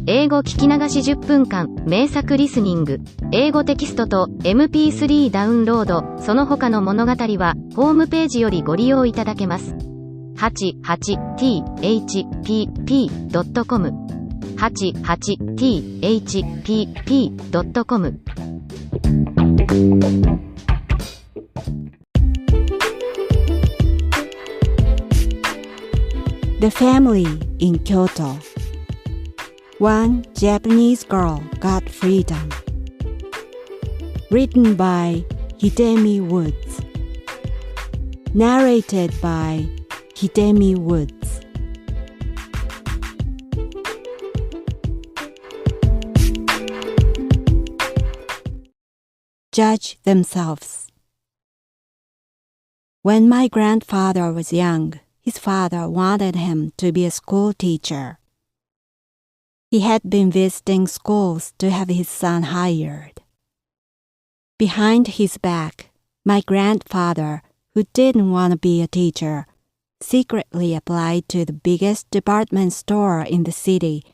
英語聞き流し10分間、名作リスニング、英語テキストと MP3 ダウンロード、その他の物語は、ホームページよりご利用いただけます。88thpp.com 88thpp.com The family in Kyoto. One Japanese girl got freedom. Written by Hidemi Woods. Narrated by Hidemi Woods. Judge themselves. When my grandfather was young, his father wanted him to be a school teacher. He had been visiting schools to have his son hired. Behind his back, my grandfather, who didn't want to be a teacher, secretly applied to the biggest department store in the city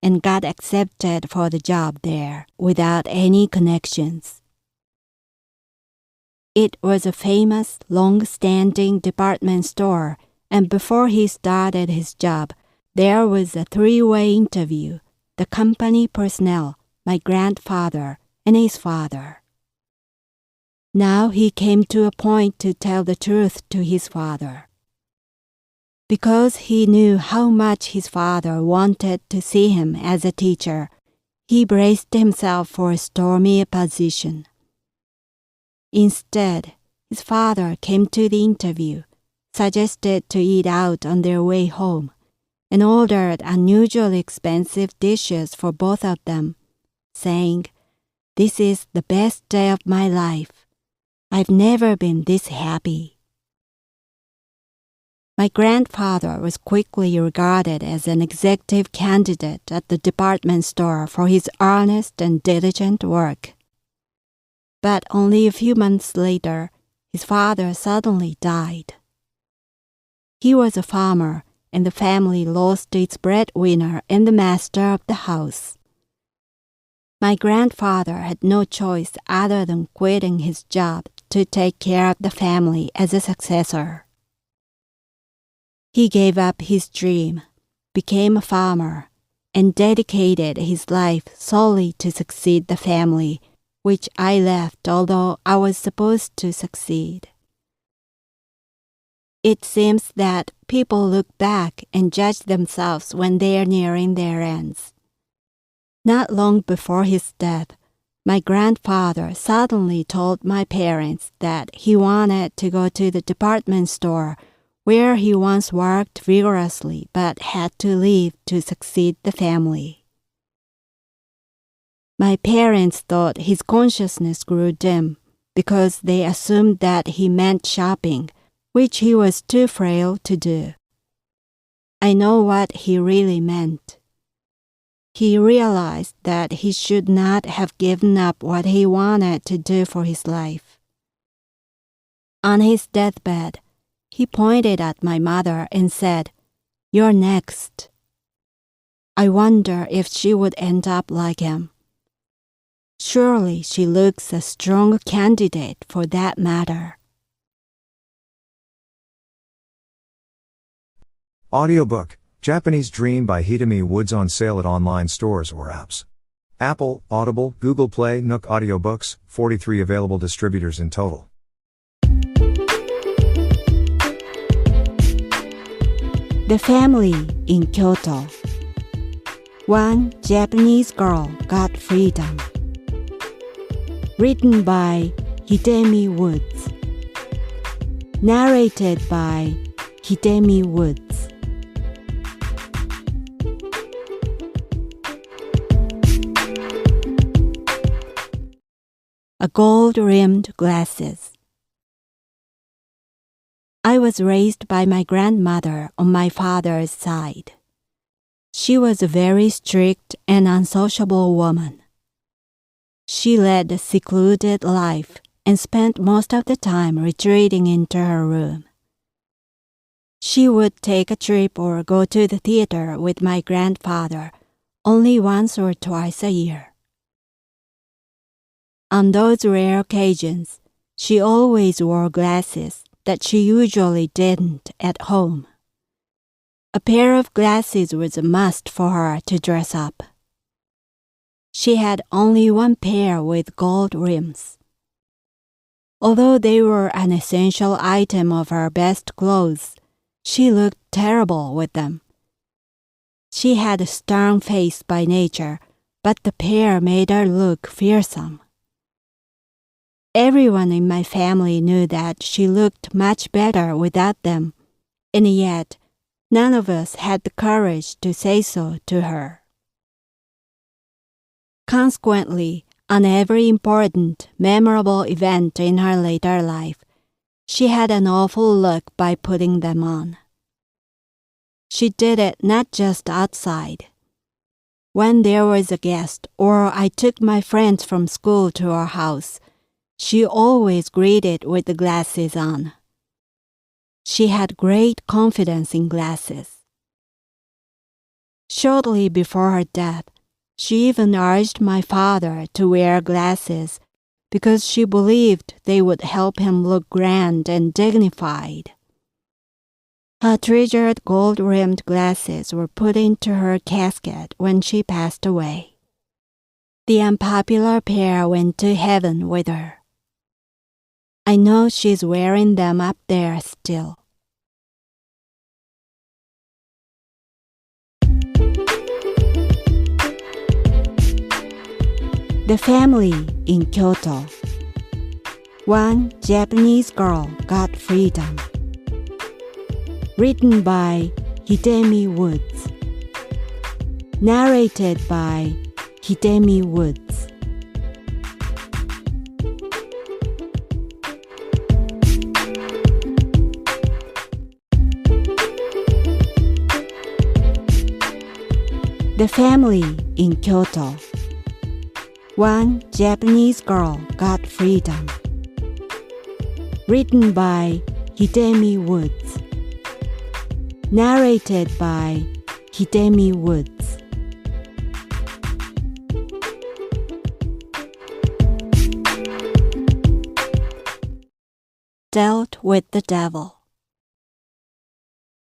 and got accepted for the job there without any connections. It was a famous, long-standing department store, and before he started his job, there was a three-way interview: the company personnel, my grandfather, and his father. Now he came to a point to tell the truth to his father. Because he knew how much his father wanted to see him as a teacher, he braced himself for a stormy position. Instead, his father came to the interview, suggested to eat out on their way home, and ordered unusually expensive dishes for both of them, saying, "This is the best day of my life. I've never been this happy." My grandfather was quickly regarded as an executive candidate at the department store for his honest and diligent work. But only a few months later, his father suddenly died. He was a farmer, and the family lost its breadwinner and the master of the house. My grandfather had no choice other than quitting his job to take care of the family as a successor. He gave up his dream, became a farmer, and dedicated his life solely to succeed the family, which I left although I was supposed to succeed. It seems that people look back and judge themselves when they are nearing their ends. Not long before his death, my grandfather suddenly told my parents that he wanted to go to the department store where he once worked vigorously but had to leave to succeed the family. My parents thought his consciousness grew dim because they assumed that he meant shopping, which he was too frail to do. I know what he really meant. He realized that he should not have given up what he wanted to do for his life. On his deathbed, he pointed at my mother and said, "You're next." I wonder if she would end up like him. Surely she looks a strong candidate for that matter. Audiobook, Japanese Dream by Hidemi Woods on sale at online stores or apps. Apple, Audible, Google Play, Nook Audiobooks, 43 available distributors in total. The family in Kyoto. One Japanese girl got freedom. Written by Hidemi Woods. Narrated by Hidemi Woods. A gold-rimmed glasses. I was raised by my grandmother on my father's side. She was a very strict and unsociable woman. She led a secluded life and spent most of the time retreating into her room. She would take a trip or go to the theater with my grandfather, only once or twice a year. On those rare occasions, she always wore glasses that she usually didn't at home. A pair of glasses was a must for her to dress up. She had only one pair with gold rims. Although they were an essential item of her best clothes, she looked terrible with them. She had a stern face by nature, but the pair made her look fearsome. Everyone in my family knew that she looked much better without them, and yet none of us had the courage to say so to her. Consequently, on every important, memorable event in her later life, she had an awful look by putting them on. She did it not just outside. When there was a guest or I took my friends from school to our house, she always greeted with the glasses on. She had great confidence in glasses. Shortly before her death, she even urged my father to wear glasses because she believed they would help him look grand and dignified. Her treasured gold-rimmed glasses were put into her casket when she passed away. The unpopular pair went to heaven with her. I know she's wearing them up there still. The Family in Kyoto. One Japanese girl got freedom. Written by Hidemi Woods. Narrated by Hidemi Woods. The Family in Kyoto. One Japanese girl got freedom. Written by Hidemi Woods. Narrated by Hidemi Woods. Dealt with the devil.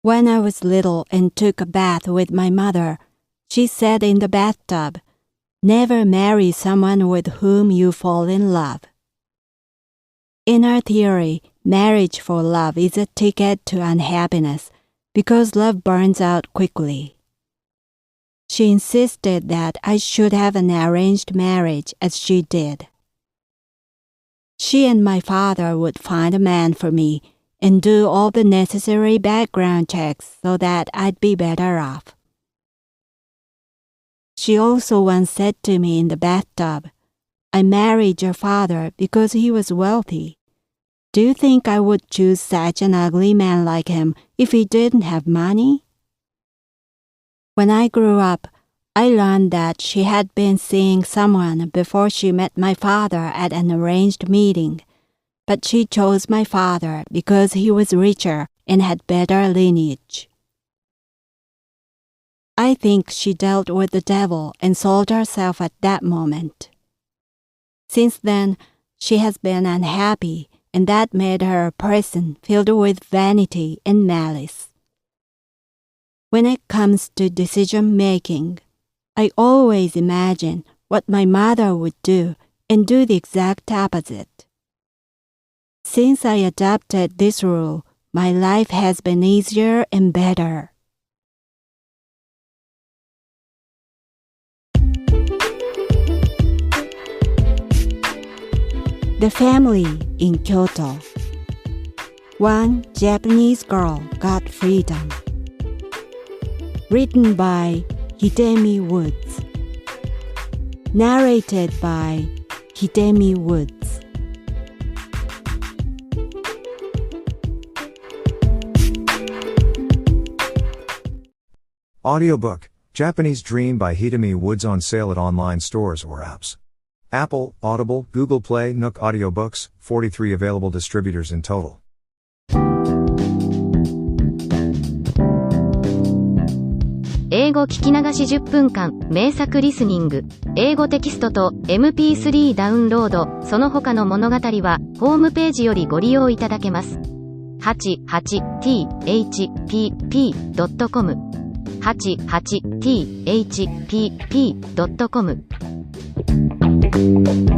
When I was little and took a bath with my mother, she said in the bathtub, "Never marry someone with whom you fall in love." In her theory, marriage for love is a ticket to unhappiness because love burns out quickly. She insisted that I should have an arranged marriage as she did. She and my father would find a man for me and do all the necessary background checks so that I'd be better off. She also once said to me in the bathtub, "I married your father because he was wealthy. Do you think I would choose such an ugly man like him if he didn't have money?" When I grew up, I learned that she had been seeing someone before she met my father at an arranged meeting, but she chose my father because he was richer and had better lineage. I think she dealt with the devil and sold herself at that moment. Since then, she has been unhappy, and that made her a person filled with vanity and malice. When it comes to decision-making, I always imagine what my mother would do and do the exact opposite. Since I adopted this rule, my life has been easier and better. The Family in Kyoto. One Japanese girl got freedom. Written by Hidemi Woods. Narrated by Hidemi Woods. Audiobook, Japanese Dream by Hidemi Woods on sale at online stores or apps. Apple, Audible, Google Play, Nook Audiobooks, 43 available distributors in total. 英語聞き流し10分間、名作リスニング、英語テキストと MP3 ダウンロード、その他の物語は、ホームページよりご利用いただけます。88thpp.com 88thpp.com